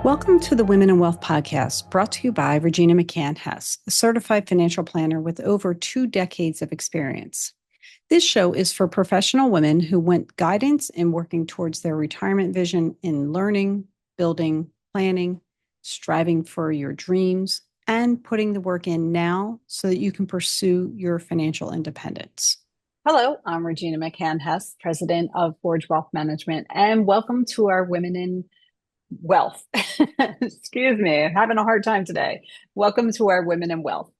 Welcome to the Women in Wealth podcast, brought to you by Regina Hess, a certified financial planner with over 2 decades of experience. This show is for professional women who want guidance in working towards their retirement vision in learning, building, planning, striving for your dreams, and putting the work in now so that you can pursue your financial independence. Hello, I'm Regina Hess, president of Forge Wealth Management, and welcome to our Women in Wealth. Excuse me, I'm having a hard time today. Welcome to our Women in Wealth.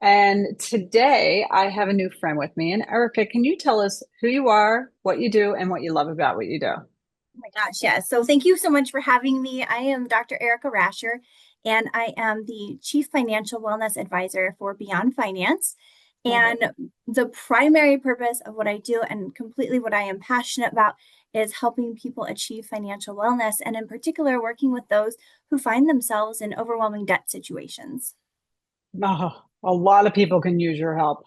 And today I have a new friend with me. And Erika, can you tell us who you are, what you do, and what you love about what you do? Oh my gosh, yes. So thank you so much for having me. I am Dr. Erika Rasure, and I am the Chief Financial Wellness Advisor for Beyond Finance. And the primary purpose of what I do and completely what I am passionate about is helping people achieve financial wellness, and in particular, working with those who find themselves in overwhelming debt situations. Oh, a lot of people can use your help.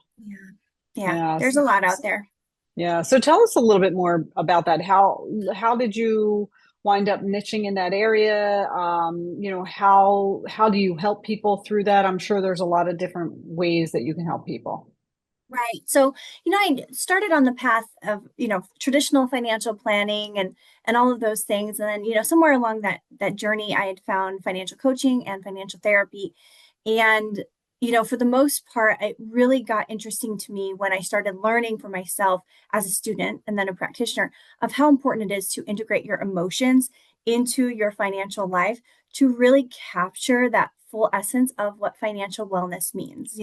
Yeah, Yeah. there's a lot out there. Yeah. So tell us a little bit more about that. How did you wind up niching in that area? How do you help people through that? I'm sure there's a lot of different ways that you can help people. Right. So, I started on the path of, traditional financial planning and all of those things. And then, somewhere along that journey, I had found financial coaching and financial therapy. And, for the most part, it really got interesting to me when I started learning for myself as a student and then a practitioner of how important it is to integrate your emotions into your financial life to really capture that full essence of what financial wellness means.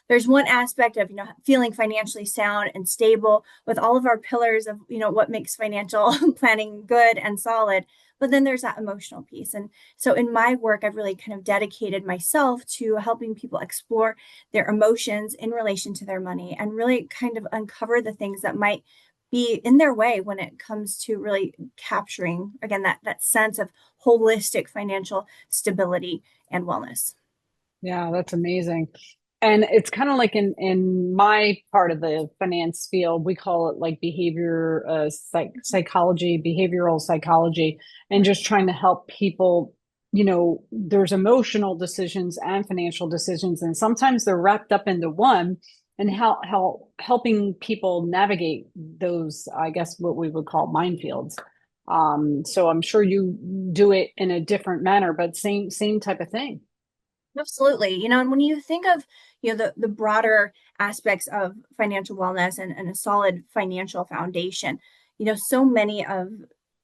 There's one aspect of, feeling financially sound and stable with all of our pillars of, what makes financial planning good and solid. But then there's that emotional piece. And so in my work, I've really kind of dedicated myself to helping people explore their emotions in relation to their money and really kind of uncover the things that might be in their way when it comes to really capturing, again, that sense of holistic financial stability and wellness. Yeah, that's amazing. And it's kind of like in my part of the finance field, we call it like psychology, behavioral psychology, and just trying to help people. There's emotional decisions and financial decisions, and sometimes they're wrapped up into one. And how helping people navigate those, I guess, what we would call minefields. So I'm sure you do it in a different manner, but same type of thing. Absolutely. And when you think of, the broader aspects of financial wellness and a solid financial foundation, so many of,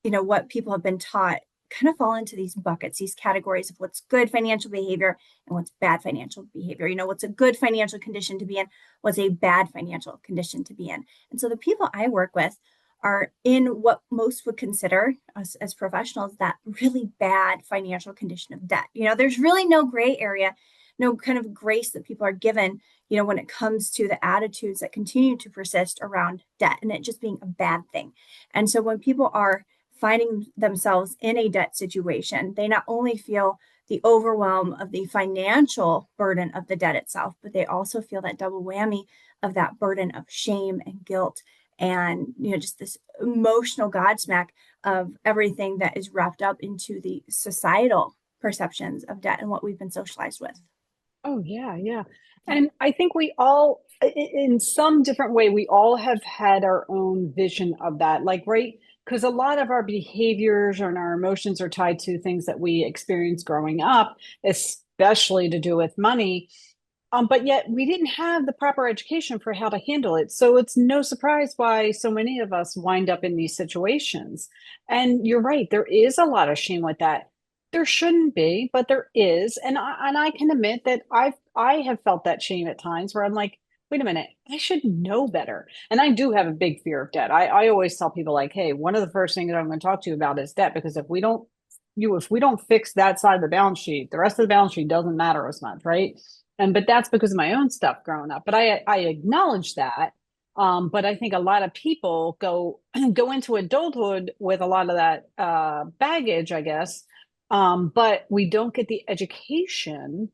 what people have been taught kind of fall into these buckets, these categories of what's good financial behavior and what's bad financial behavior. What's a good financial condition to be in, what's a bad financial condition to be in. And so the people I work with are in what most would consider us as professionals that really bad financial condition of debt. There's really no gray area, no kind of grace that people are given, when it comes to the attitudes that continue to persist around debt and it just being a bad thing. And so when people are finding themselves in a debt situation, they not only feel the overwhelm of the financial burden of the debt itself, but they also feel that double whammy of that burden of shame and guilt and just this emotional godsmack of everything that is wrapped up into the societal perceptions of debt and what we've been socialized with. Oh, yeah, yeah. And I think we all, in some different way, we all have had our own vision of that. Like, right? Because a lot of our behaviors and our emotions are tied to things that we experienced growing up, especially to do with money. But yet we didn't have the proper education for how to handle it. So it's no surprise why so many of us wind up in these situations. And you're right, there is a lot of shame with that. There shouldn't be, but there is. And I can admit that I have felt that shame at times where I'm like, wait a minute, I should know better. And I do have a big fear of debt. I always tell people like, hey, one of the first things that I'm going to talk to you about is debt, because if we don't fix that side of the balance sheet, the rest of the balance sheet doesn't matter as much, right? But that's because of my own stuff growing up. But I acknowledge that. But I think a lot of people go into adulthood with a lot of that baggage, I guess. But we don't get the education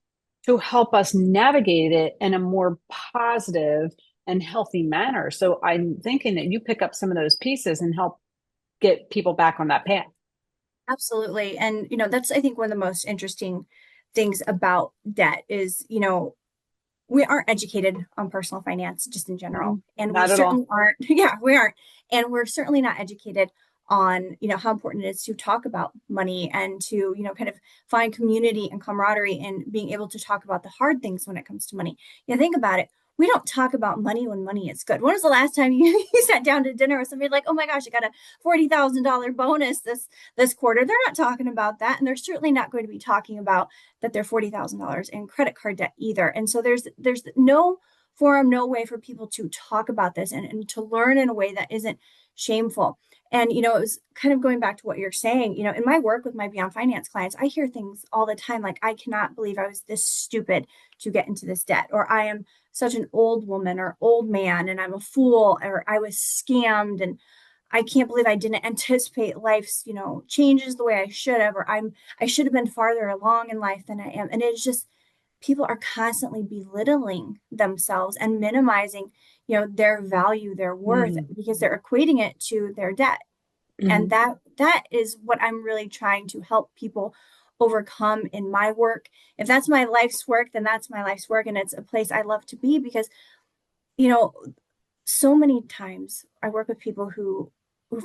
to help us navigate it in a more positive and healthy manner. So I'm thinking that you pick up some of those pieces and help get people back on that path. Absolutely. And, that's, I think, one of the most interesting things about debt is, we aren't educated on personal finance just in general. And we Not at all. certainly aren't, yeah, we aren't. And we're certainly not educated on, how important it is to talk about money and to, kind of find community and camaraderie and being able to talk about the hard things when it comes to money. Think about it. We don't talk about money when money is good. When was the last time you, you sat down to dinner with somebody like, oh my gosh, I got a $40,000 bonus this quarter? They're not talking about that. And they're certainly not going to be talking about that they're $40,000 in credit card debt either. And so there's no forum, no way for people to talk about this and to learn in a way that isn't shameful. And, it was kind of going back to what you're saying, in my work with my Beyond Finance clients, I hear things all the time like, I cannot believe I was this stupid to get into this debt, or I am such an old woman or old man and I'm a fool, or I was scammed and I can't believe I didn't anticipate life's, changes the way I should have, or I should have been farther along in life than I am. And it's just people are constantly belittling themselves and minimizing, their value, their worth, Mm-hmm. because they're equating it to their debt. And Mm-hmm. that is what I'm really trying to help people overcome in my work. If that's my life's work, then that's my life's work. And it's a place I love to be because, you know, so many times I work with people who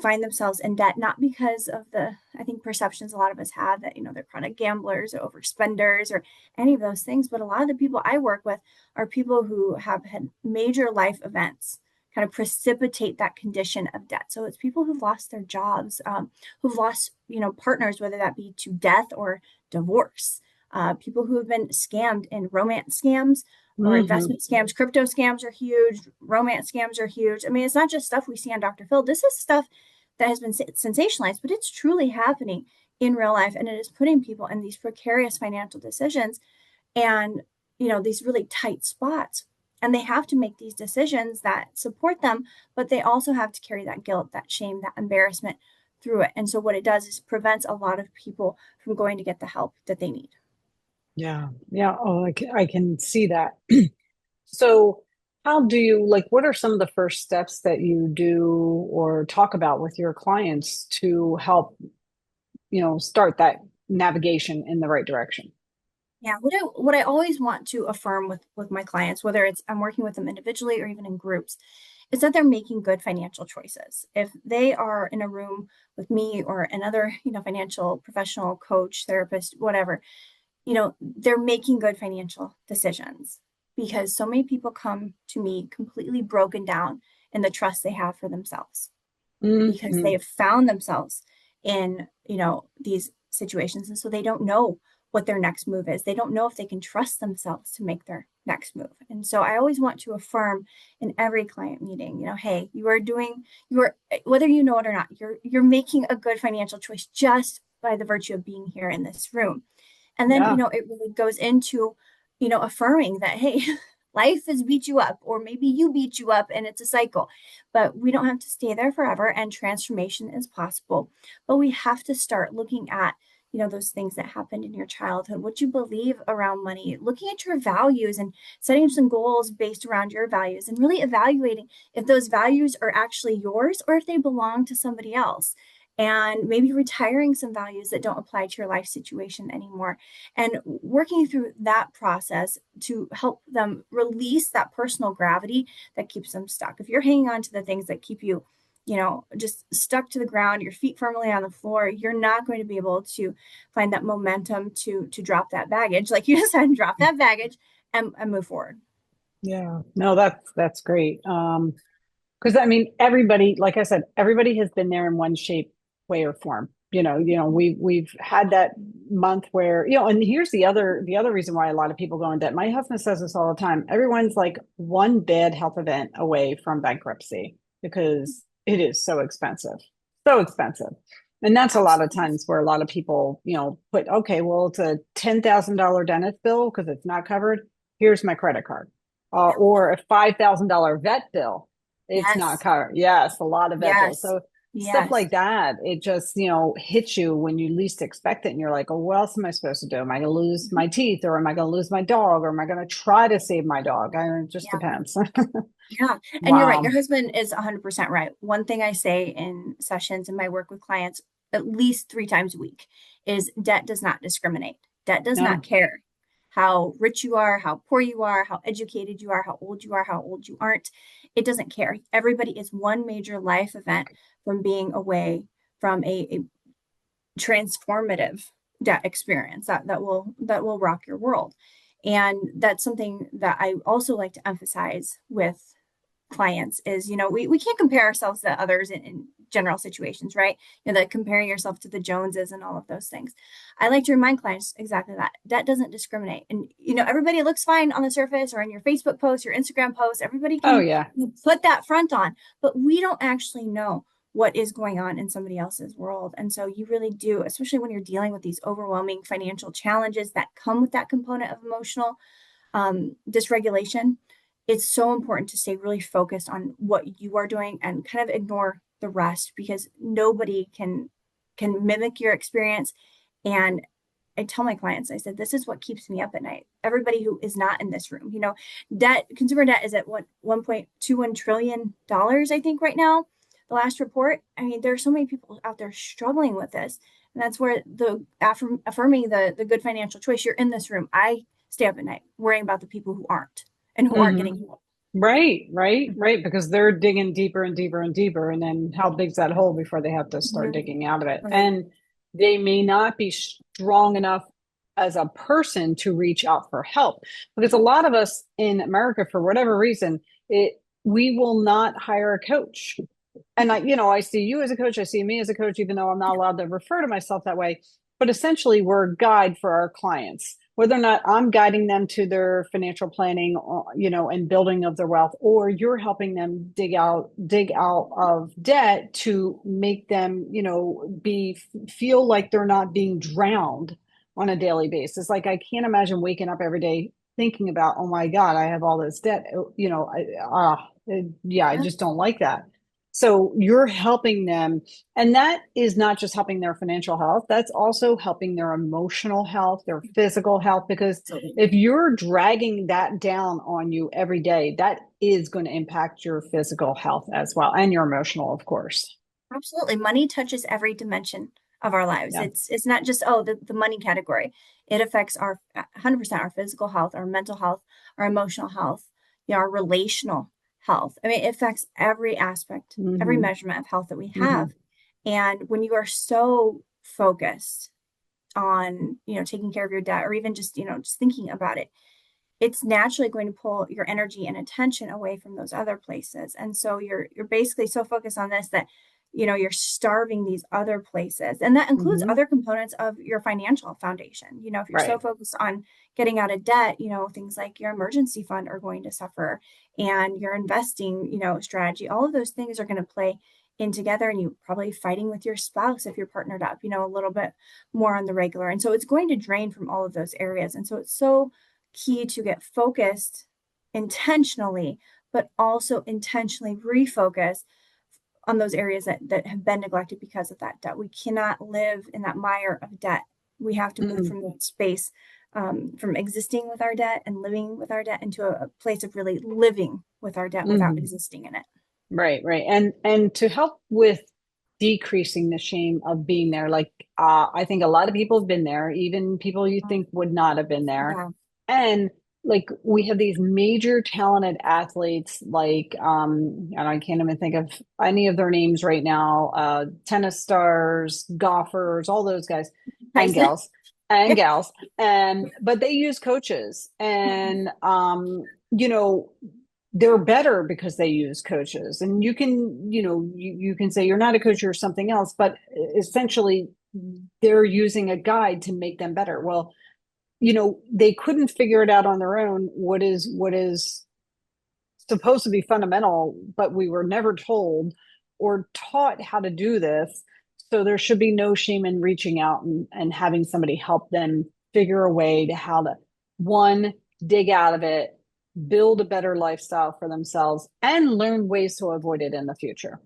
find themselves in debt, not because of the, I think, perceptions a lot of us have that, they're chronic gamblers or overspenders or any of those things. But a lot of the people I work with are people who have had major life events kind of precipitate that condition of debt. So it's people who've lost their jobs, who've lost, partners, whether that be to death or divorce, people who have been scammed in romance scams or Mm-hmm. investment scams. Crypto scams are huge. Romance scams are huge. I mean, it's not just stuff we see on Dr. Phil. This is stuff that has been sensationalized, but it's truly happening in real life. And it is putting people in these precarious financial decisions and, these really tight spots. And they have to make these decisions that support them, but they also have to carry that guilt, that shame, that embarrassment through it. And so what it does is prevents a lot of people from going to get the help that they need. Yeah. Yeah. Oh, I can see that. So, how do you like, what are some of the first steps that you do or talk about with your clients to help, start that navigation in the right direction? Yeah, what I always want to affirm with my clients, whether it's I'm working with them individually or even in groups, is that they're making good financial choices. If they are in a room with me or another, financial professional, coach, therapist, whatever, they're making good financial decisions because so many people come to me completely broken down in the trust they have for themselves because they Hmm. have found themselves in, these situations. And so they don't know what their next move is. They don't know if they can trust themselves to make their next move. And so I always want to affirm in every client meeting, hey, whether you know it or not, you're making a good financial choice just by the virtue of being here in this room. And then, Yeah. it really goes into, affirming that, hey, life has beat you up, or maybe you beat you up and it's a cycle, but we don't have to stay there forever and transformation is possible. But we have to start looking at, those things that happened in your childhood, what you believe around money, looking at your values and setting some goals based around your values and really evaluating if those values are actually yours or if they belong to somebody else, and maybe retiring some values that don't apply to your life situation anymore and working through that process to help them release that personal gravity that keeps them stuck. If you're hanging on to the things that keep you, just stuck to the ground, your feet firmly on the floor, you're not going to be able to find that momentum to drop that baggage, like you just said, drop that baggage and move forward. Yeah. No, that's great. Because I mean, everybody, like I said, everybody has been there in one shape, way, or form. We've had that month where, and here's the other reason why a lot of people go in debt. My husband says this all the time. Everyone's like one bad health event away from bankruptcy because it is so expensive. So expensive. And that's a lot of Absolutely. times where a lot of people, put, okay, well, it's a $10,000 dentist bill because it's not covered. Here's my credit card. Yep. Or a $5,000 vet bill, it's not Yes. covered. Yes, a lot of vet bills. Yes. So stuff Yes. like that, it just, hits you when you least expect it. And you're like, oh, what else am I supposed to do? Am I going to lose Mhm. my teeth or am I going to lose my dog or am I going to try to save my dog? It just Yeah. depends. Yeah. And you're right. Your Wow. husband is 100% right. One thing I say in sessions in my work with clients at least 3 times a week is debt does not discriminate. Debt does not No. care how rich you are, how poor you are, how educated you are, how old you aren't. It doesn't care. Everybody is one major life event from being away from a transformative debt experience that will rock your world. And that's something that I also like to emphasize with clients is, we can't compare ourselves to others in general situations, right? That comparing yourself to the Joneses and all of those things. I like to remind clients exactly that. Debt doesn't discriminate. And, everybody looks fine on the surface or in your Facebook post, your Instagram post. Everybody Oh can yeah. put that front on, but we don't actually know what is going on in somebody else's world. And so you really do, especially when you're dealing with these overwhelming financial challenges that come with that component of emotional dysregulation. It's so important to stay really focused on what you are doing and kind of ignore the rest, because nobody can mimic your experience. And I tell my clients, I said, this is what keeps me up at night. Everybody who is not in this room, consumer debt is at what, $1.21 trillion, I think right now, the last report. I mean, there are so many people out there struggling with this. And that's where the affirming the good financial choice, you're in this room. I stay up at night worrying about the people who aren't and who aren't Hmm. getting help. Right. Because they're digging deeper and deeper and deeper. And then how big's that hole before they have to start Mhm. digging out of it? Right. And they may not be strong enough as a person to reach out for help. Because a lot of us in America, for whatever reason, we will not hire a coach. And I see you as a coach, I see me as a coach, even though I'm not allowed to refer to myself that way. But essentially, we're a guide for our clients, whether or not I'm guiding them to their financial planning, and building of their wealth, or you're helping them dig out of debt to make them, feel like they're not being drowned on a daily basis. Like, I can't imagine waking up every day thinking about, oh my God, I have all this debt. I Yeah. just don't like that. So you're helping them. And that is not just helping their financial health, that's also helping their emotional health, their physical health. Because Absolutely. if you're dragging that down on you every day, that is going to impact your physical health as well, and your emotional, of course. Absolutely. Money touches every dimension of our lives. Yeah. It's not just, the money category. It affects our 100% our physical health, our mental health, our emotional health, our relational health. I mean, it affects every aspect, every Hmm. measurement of health that we have. Hmm. And when you are so focused on, taking care of your debt, or even just thinking about it, it's naturally going to pull your energy and attention away from those other places. And so you're basically so focused on this that you're starving these other places. And that includes Hmm. other components of your financial foundation. If you're so Right. focused on getting out of debt, things like your emergency fund are going to suffer, and your investing, strategy, all of those things are going to play in together, and you probably fighting with your spouse if you're partnered up, a little bit more on the regular. And so it's going to drain from all of those areas. And so it's so key to get focused intentionally, but also intentionally refocus on those areas that have been neglected because of that debt. We cannot live in that mire of debt. We have to move Mm. from that space, from existing with our debt and living with our debt, into a place of really living with our debt without Hmm. existing in it. Right. And to help with decreasing the shame of being there, like, I think a lot of people have been there, even people you think would not have been there. Yeah. And like, we have these major talented athletes, like, and I can't even think of any of their names right now, tennis stars, golfers, all those guys and Tyson. gals and gals. And but they use coaches, and you know, they're better because they use coaches. And you can, you can say you're not a coach or something else, but essentially they're using a guide to make them better. Well, they couldn't figure it out on their own, what is supposed to be fundamental, but we were never told or taught how to do this. So there should be no shame in reaching out and having somebody help them figure a way to how to, one, dig out of it, build a better lifestyle for themselves, and learn ways to avoid it in the future.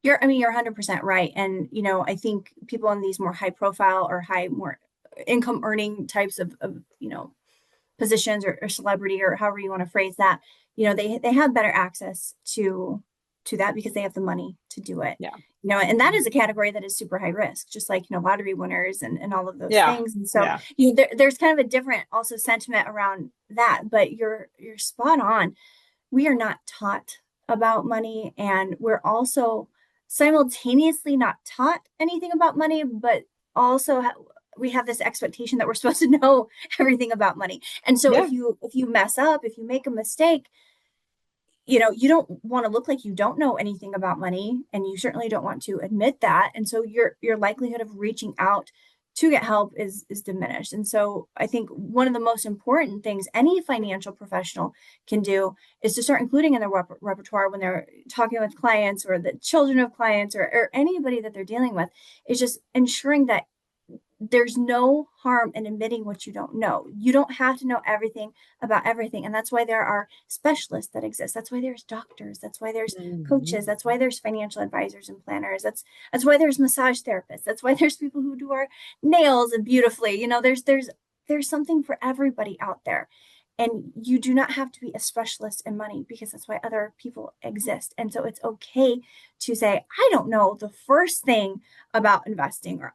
You're 100% right. And, I think people in these more high profile or more income earning types of positions, or celebrity, or however you want to phrase that, they have better access to to that because they have the money to do it. Yeah. And that is a category that is super high risk, just like, lottery winners and all of those Yeah. things. And so, Yeah. there's kind of a different also sentiment around that, but you're spot on. We are not taught about money, and we're also simultaneously not taught anything about money, but also we have this expectation that we're supposed to know everything about money. And so Yeah. if you mess up, if you make a mistake, you don't want to look like you don't know anything about money, and you certainly don't want to admit that. And so your likelihood of reaching out to get help is diminished. And so I think one of the most important things any financial professional can do is to start including in their repertoire when they're talking with clients or the children of clients or anybody that they're dealing with, is just ensuring that there's no harm in admitting what you don't know. You don't have to know everything about everything. And that's why there are specialists that exist. That's why there's doctors. That's why there's coaches. That's why there's financial advisors and planners. That's why there's massage therapists. That's why there's people who do our nails and beautifully. There's something for everybody out there. And you do not have to be a specialist in money, because that's why other people exist. And so it's okay to say, I don't know the first thing about investing, or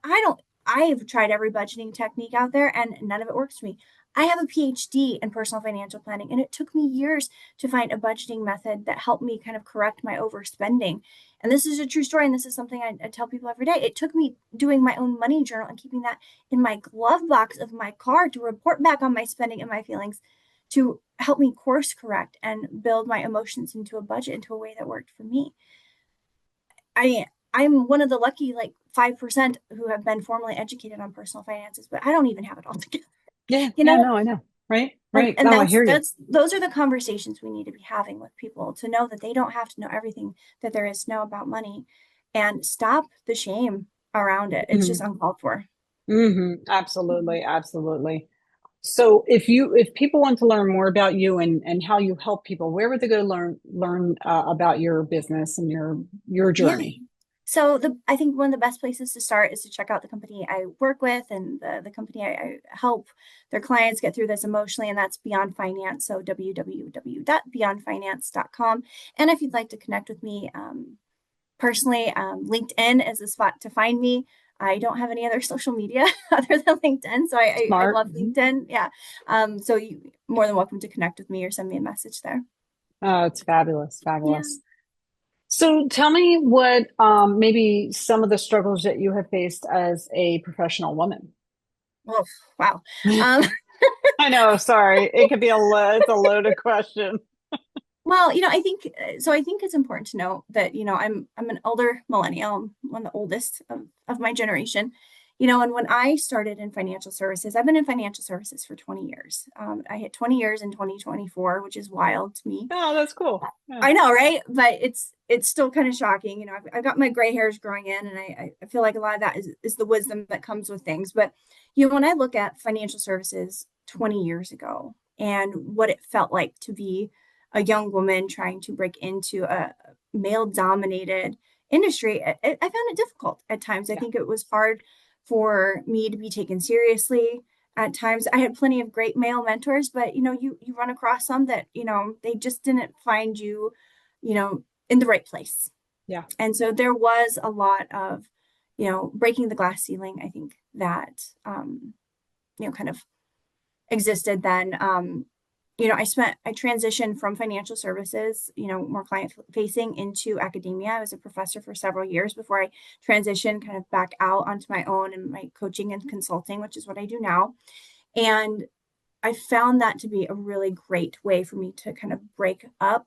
I've tried every budgeting technique out there and none of it works for me. I have a PhD in personal financial planning, and it took me years to find a budgeting method that helped me kind of correct my overspending. And this is a true story. And this is something I tell people every day. It took me doing my own money journal and keeping that in my glove box of my car to report back on my spending and my feelings, to help me course correct and build my emotions into a budget, into a way that worked for me. I'm one of the lucky 5% who have been formally educated on personal finances, but I don't even have it all together. Yeah. You Yeah. know, No, I know. Right. Right. and No, I hear you. those are the conversations we need to be having with people, to know that they don't have to know everything that there is to know about money, and stop the shame around it. It's just uncalled for. Absolutely. Absolutely. So if people want to learn more about you and how you help people, where would they go learn about your business and your Yeah. journey? So I think one of the best places to start is to check out the company I work with, and the company I help their clients get through this emotionally, and that's Beyond Finance. So www.beyondfinance.com. And if you'd like to connect with me personally, LinkedIn is the spot to find me. I don't have any other social media other than LinkedIn, so I Smart. love LinkedIn. Yeah. So you're more than welcome to connect with me or send me a message there. Oh, it's fabulous. Yeah. Fabulous. So tell me what maybe some of the struggles that you have faced as a professional woman. Oh, wow. Um, I know, sorry. It could be it's a loaded question. Well, I think so. I think it's important to note that, I'm an older millennial, I'm one of the oldest of my generation, and when I started in financial services, I've been in financial services for 20 years. I hit 20 years in 2024, which is wild to me. Oh, that's cool. Yeah. I know, right? But it's still kind of shocking. I've got my gray hairs growing in, and I feel like a lot of that is the wisdom that comes with things. But, when I look at financial services 20 years ago and what it felt like to be a young woman trying to break into a male dominated industry, I found it difficult at times. I Yeah. think it was hard for me to be taken seriously. At times I had plenty of great male mentors, but you run across some that, they just didn't find you, in the right place. Yeah. And so there was a lot of, breaking the glass ceiling, I think, that kind of existed then. I transitioned from financial services, more client facing, into academia. I was a professor for several years before I transitioned kind of back out onto my own and my coaching and consulting, which is what I do now. And I found that to be a really great way for me to kind of break up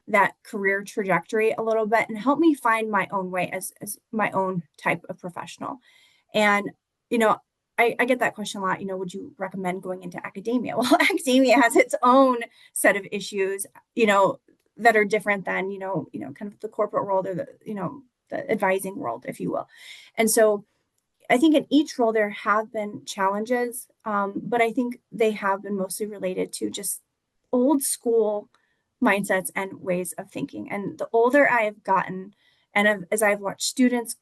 that career trajectory a little bit and help me find my own way as my own type of professional. And, I get that question a lot, would you recommend going into academia? Well, academia has its own set of issues, that are different than, kind of the corporate world, or the advising world, if you will. And so I think in each role there have been challenges, but I think they have been mostly related to just old school mindsets and ways of thinking. And the older I have gotten, and as I've watched students,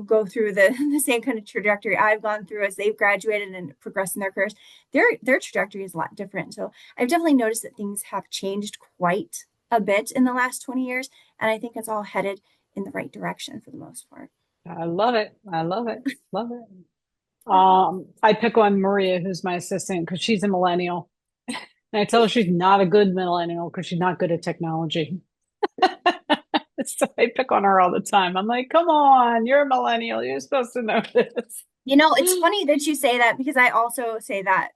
go through the same kind of trajectory I've gone through as they've graduated and progressed in their careers, their trajectory is a lot different. So I've definitely noticed that things have changed quite a bit in the last 20 years. And I think it's all headed in the right direction for the most part. I love it. I love it. Love it. Yeah. I pick on Maria, who's my assistant, because she's a millennial. And I tell her she's not a good millennial because she's not good at technology. So I pick on her all the time. I'm like, come on, you're a millennial. You're supposed to know this. It's funny that you say that because I also say that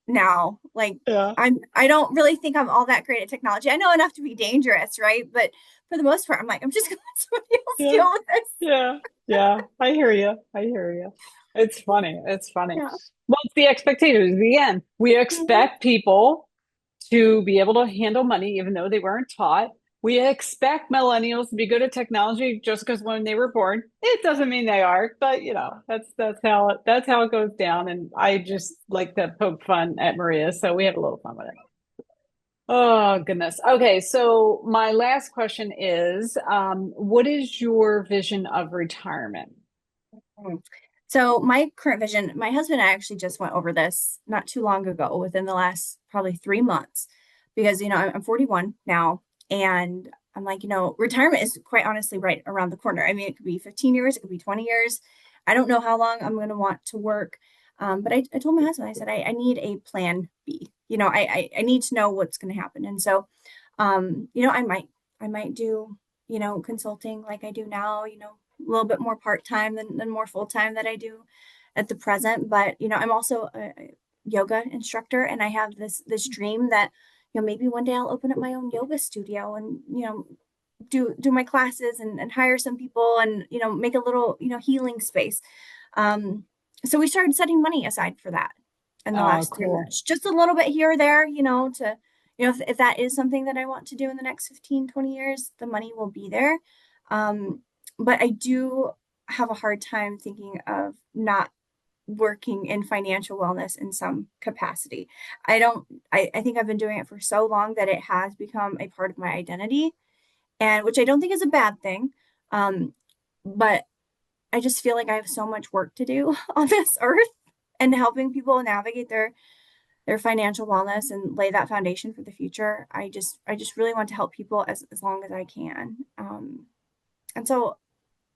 now. Like Yeah. I don't really think I'm all that great at technology. I know enough to be dangerous, right? But for the most part, I'm like, I'm just gonna let somebody else Yeah. deal with this. Yeah. Yeah. I hear you. I hear you. It's funny. It's funny. Yeah. Well, it's the expectations. Again, we Mhm. expect people to be able to handle money, even though they weren't taught. We expect millennials to be good at technology just because when they were born, it doesn't mean they are, but that's how it goes down. And I just like to poke fun at Maria, so we have a little fun with it. Oh goodness. Okay, so my last question is, what is your vision of retirement? Mm. So my current vision, my husband and I actually just went over this not too long ago, within the last probably 3 months, because I'm 41 now, and I'm like, retirement is quite honestly right around the corner. I mean, it could be 15 years, it could be 20 years. I don't know how long I'm going to want to work, but I told my husband, I said, I need a plan B. I need to know what's going to happen, and so, I might do consulting like I do now. A little bit more part-time than more full-time that I do at the present. But I'm also a yoga instructor, and I have this dream that maybe one day I'll open up my own yoga studio and do my classes and hire some people and make a little healing space. So we started setting money aside for that in the Oh, last 3 cool. months, just a little bit here or there, to if that is something that I want to do in the next 15, 20 years, the money will be there. um, but I do have a hard time thinking of not working in financial wellness in some capacity. I think I've been doing it for so long that it has become a part of my identity, and which I don't think is a bad thing. Um, but I just feel like I have so much work to do on this earth, and helping people navigate their financial wellness and lay that foundation for the future. I just really want to help people as long as I can. And so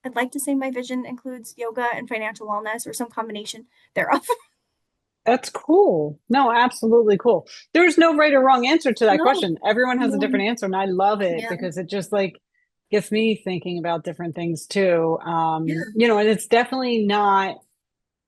I'd like to say my vision includes yoga and financial wellness or some combination thereof. That's cool. No, absolutely cool. There's no right or wrong answer to that No, question. Everyone has a no, different answer, and I love it yeah, because it just like gets me thinking about different things too. yeah, And it's definitely not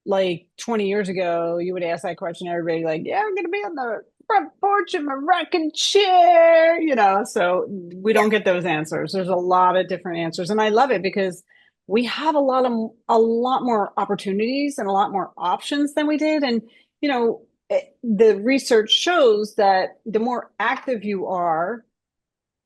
like 20 years ago, you would ask that question, everybody like, yeah, I'm gonna be on the front porch in my rocking chair, so we yeah, don't get those answers. There's a lot of different answers. And I love it because we have a lot more opportunities and a lot more options than we did. And the research shows that the more active you are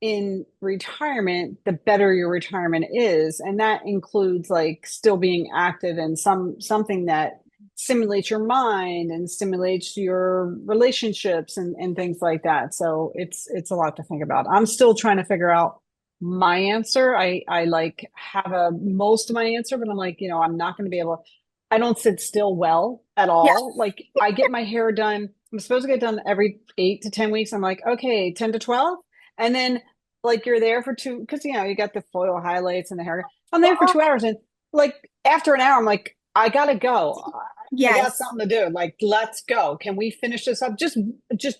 in retirement, the better your retirement is. And that includes like still being active in something that stimulates your mind and stimulates your relationships and things like that. So it's a lot to think about. I'm still trying to figure out my answer. I like have a most of my answer, but I'm like, I'm not going to be able I don't sit still well at yeah. all. Like I get my hair done. I'm supposed to get done every 8 to 10 weeks. I'm like, okay, 10 to 12. And then like you're there for two because you got the foil highlights and the hair. I'm there for Oh, 2 hours and like after an hour, I'm like, I gotta go. I got yes. something to do. Like, let's go. Can we finish this up? Just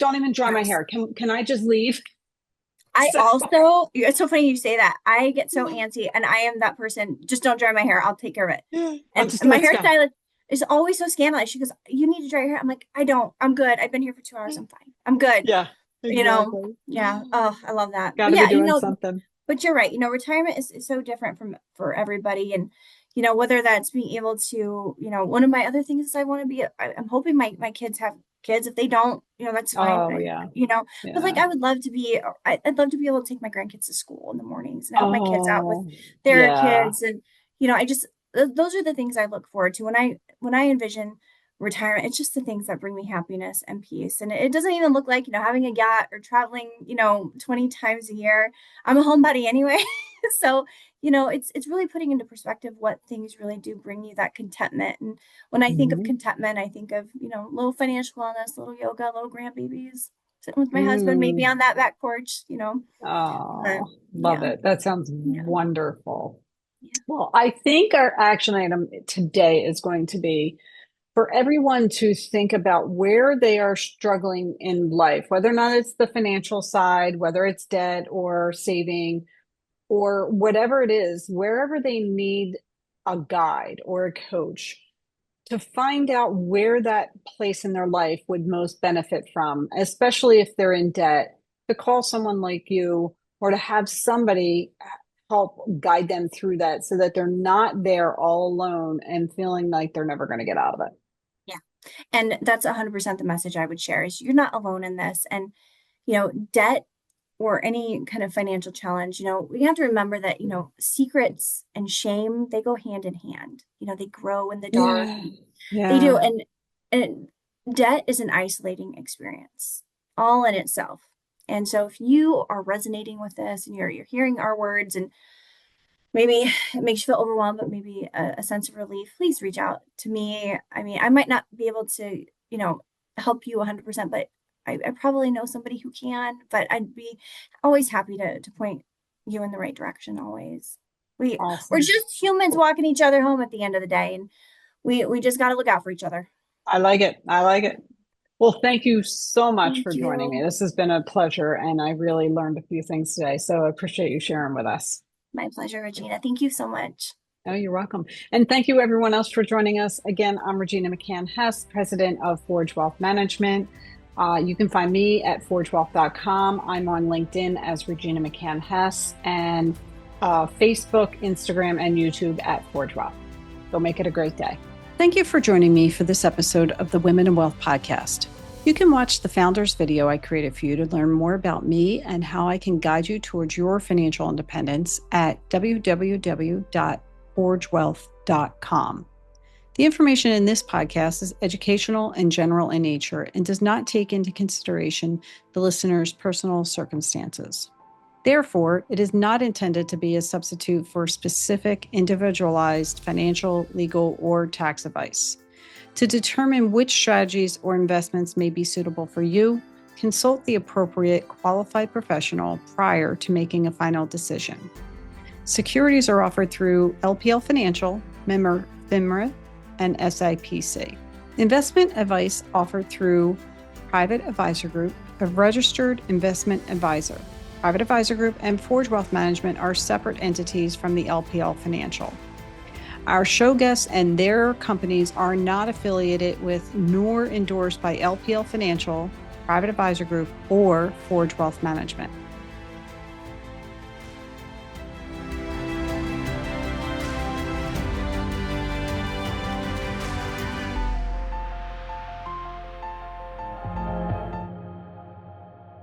don't even dry my Yes. hair. Can I just leave? I So also, it's so funny you say that. I get so antsy, and I am that person. Just don't dry my hair. I'll take care of it. I'll And just my let's go. hairstylist is always so scandalous. She goes, "You need to dry your hair." I'm like, "I don't. I'm good. I've been here for 2 hours. I'm fine. I'm good." Yeah, You know, exactly. yeah. Oh, I love that. But Gotta be yeah, doing something. but you're right. Retirement is so different for everybody. And, whether that's being able to, one of my other things is I want to be, I'm hoping my kids have kids. If they don't, that's fine. Oh yeah. But like, Yeah. I would love to be, I'd love to be able to take my grandkids to school in the mornings and help my kids out with Oh their yeah. kids. And, I just, those are the things I look forward to when I envision retirement. It's just the things that bring me happiness and peace. And it doesn't even look like, having a yacht or traveling, 20 times a year. I'm a homebody anyway. So, it's really putting into perspective what things really do bring you that contentment. And when I think of Mhm. contentment, I think of, little financial wellness, little yoga, little grandbabies. sitting with my husband, maybe on that back porch, But, Oh, love yeah, it. That sounds yeah, wonderful. yeah. Well, I think our action item today is going to be for everyone to think about where they are struggling in life, whether or not it's the financial side, whether it's debt or saving or whatever it is, wherever they need a guide or a coach to find out where that place in their life would most benefit from, especially if they're in debt, to call someone like you or to have somebody help guide them through that so that they're not there all alone and feeling like they're never going to get out of it. Yeah. And that's 100% the message I would share is you're not alone in this. And, debt or any kind of financial challenge, we have to remember that, secrets and shame, they go hand in hand. They grow in the dark. Yeah. They do. Yeah. And debt is an isolating experience all in itself. And so if you are resonating with this and you're hearing our words and maybe it makes you feel overwhelmed, but maybe a sense of relief, please reach out to me. I mean, I might not be able to, help you 100%, but I probably know somebody who can, but I'd be always happy to point you in the right direction always. We're Awesome. just humans walking each other home at the end of the day. And we just got to look out for each other. I like it. I like it. Well, thank you so much for Thank joining me. you. This has been a pleasure, and I really learned a few things today. So I appreciate you sharing with us. My pleasure, Regina. Thank you so much. Oh, you're welcome. And thank you, everyone else, for joining us. Again, I'm Regina McCann-Hess, president of Forge Wealth Management. You can find me at forgewealth.com. I'm on LinkedIn as Regina McCann-Hess and Facebook, Instagram, and YouTube at Forge Wealth. Go make it a great day. Thank you for joining me for this episode of the Women in Wealth podcast. You can watch the founder's video I created for you to learn more about me and how I can guide you towards your financial independence at www.forgewealth.com. The information in this podcast is educational and general in nature and does not take into consideration the listener's personal circumstances. Therefore, it is not intended to be a substitute for specific, individualized financial, legal, or tax advice. To determine which strategies or investments may be suitable for you, consult the appropriate qualified professional prior to making a final decision. Securities are offered through LPL Financial, member FINRA, and SIPC. Investment advice offered through Private Advisor Group, a registered investment advisor. Private Advisor Group and Forge Wealth Management are separate entities from the LPL Financial. Our show guests and their companies are not affiliated with nor endorsed by LPL Financial, Private Advisor Group, or Forge Wealth Management.